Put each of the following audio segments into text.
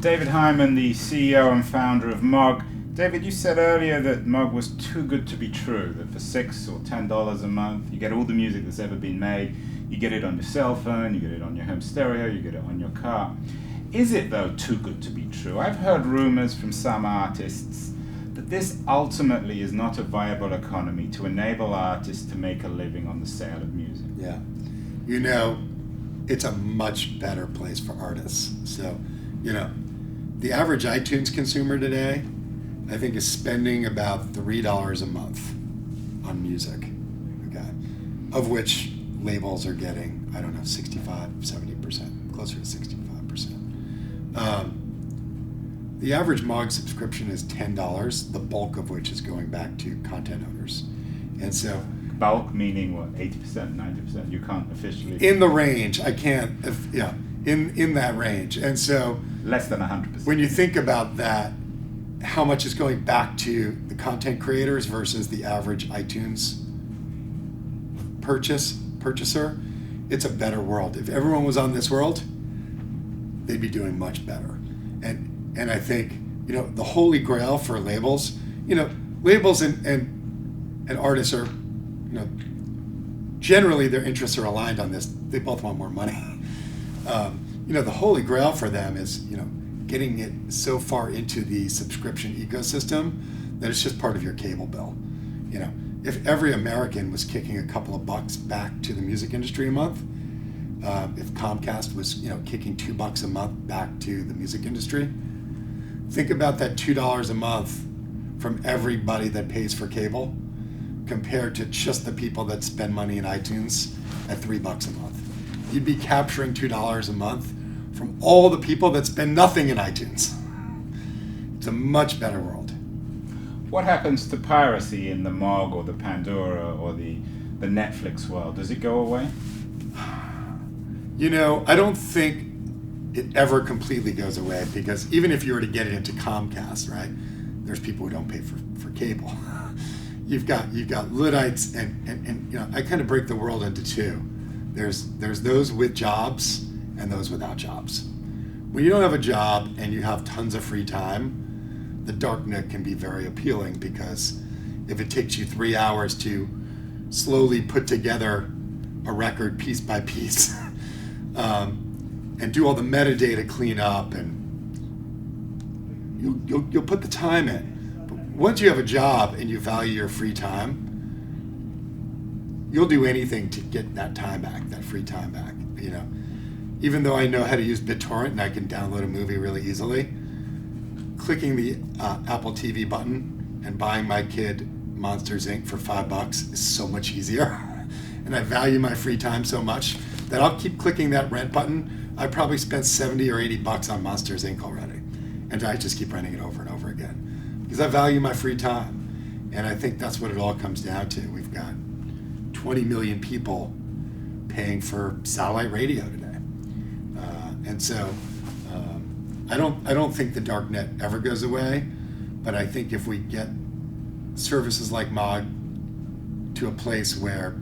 David Hyman, the CEO and founder of Mog. David, you said earlier that Mog was too good to be true, that for $6 or $10 a month, you get all the music that's ever been made. You get it on your cell phone, you get it on your home stereo, you get it on your car. Is it, though, too good to be true? I've heard rumors from some artists that this ultimately is not a viable economy to enable artists to make a living on the sale of music. Yeah. You know, it's a much better place for artists. So, you know, the average iTunes consumer today, I think, is spending about $3 a month on music, okay? Of which labels are getting, I don't know, 65, 70%, closer to 65%. The average Mog subscription is $10, the bulk of which is going back to content owners. And so... Bulk meaning what, 80%, 90%? You can't officially... In the range, I can't, yeah, in that range. And so... Less than 100%. When you think about that, how much is going back to the content creators versus the average iTunes purchaser, it's a better world. If everyone was on this world, they'd be doing much better. And I think, you know, the holy grail for labels, you know, labels and artists are, you know, generally their interests are aligned on this. They both want more money. You know, the holy grail for them is, you know, getting it so far into the subscription ecosystem that it's just part of your cable bill. You know, if every American was kicking a couple of bucks back to the music industry a month, if Comcast was, you know, kicking $2 a month back to the music industry, think about that $2 a month from everybody that pays for cable compared to just the people that spend money in iTunes at $3 a month. You'd be capturing $2 a month from all the people that spend nothing in iTunes. It's a much better world. What happens to piracy in the Mog or the Pandora or the Netflix world? Does it go away? You know, I don't think it ever completely goes away, because even if you were to get it into Comcast, right, there's people who don't pay for cable. You've got Luddites and you know, I kind of break the world into two. There's those with jobs and those without jobs. When you don't have a job and you have tons of free time, the darknet can be very appealing, because if it takes you 3 hours to slowly put together a record piece by piece and do all the metadata cleanup, and you'll put the time in. But once you have a job and you value your free time, you'll do anything to get that time back, that free time back. You know, even though I know how to use BitTorrent and I can download a movie really easily, clicking the Apple TV button and buying my kid Monsters Inc. for $5 is so much easier. And I value my free time so much that I'll keep clicking that rent button. I probably spent $70 or $80 on Monsters Inc. already. And I just keep renting it over and over again, because I value my free time. And I think that's what it all comes down to. We've got 20 million people paying for satellite radio today. And so I don't think the darknet ever goes away, but I think if we get services like Mog to a place where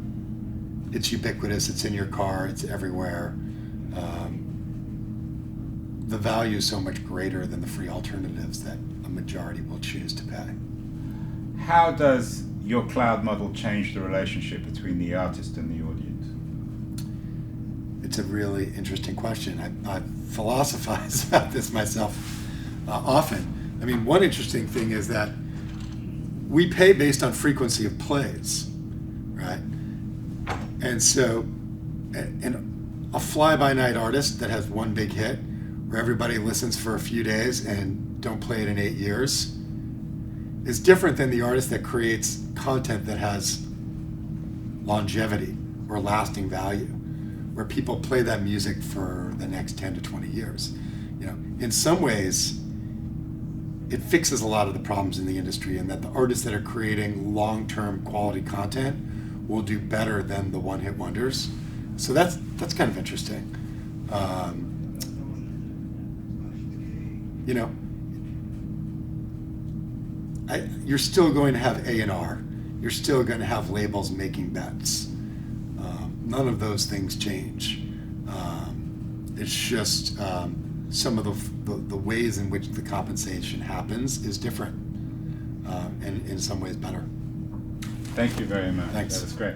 it's ubiquitous, it's in your car, it's everywhere, the value is so much greater than the free alternatives that a majority will choose to pay. How does your cloud model change the relationship between the artist and the audience? It's a really interesting question. I philosophize about this myself often. I mean, one interesting thing is that we pay based on frequency of plays, right? And so, and a fly-by-night artist that has one big hit, where everybody listens for a few days and don't play it in 8 years, is different than the artist that creates content that has longevity or lasting value, where people play that music for the next 10 to 20 years. You know, in some ways, it fixes a lot of the problems in the industry, and that the artists that are creating long-term quality content will do better than the one-hit wonders. So that's kind of interesting. You know, you're still going to have A&R. You're still going to have labels making bets. None of those things change. It's just some of the ways in which the compensation happens is different, and in some ways better. Thank you very much. Thanks. That was great.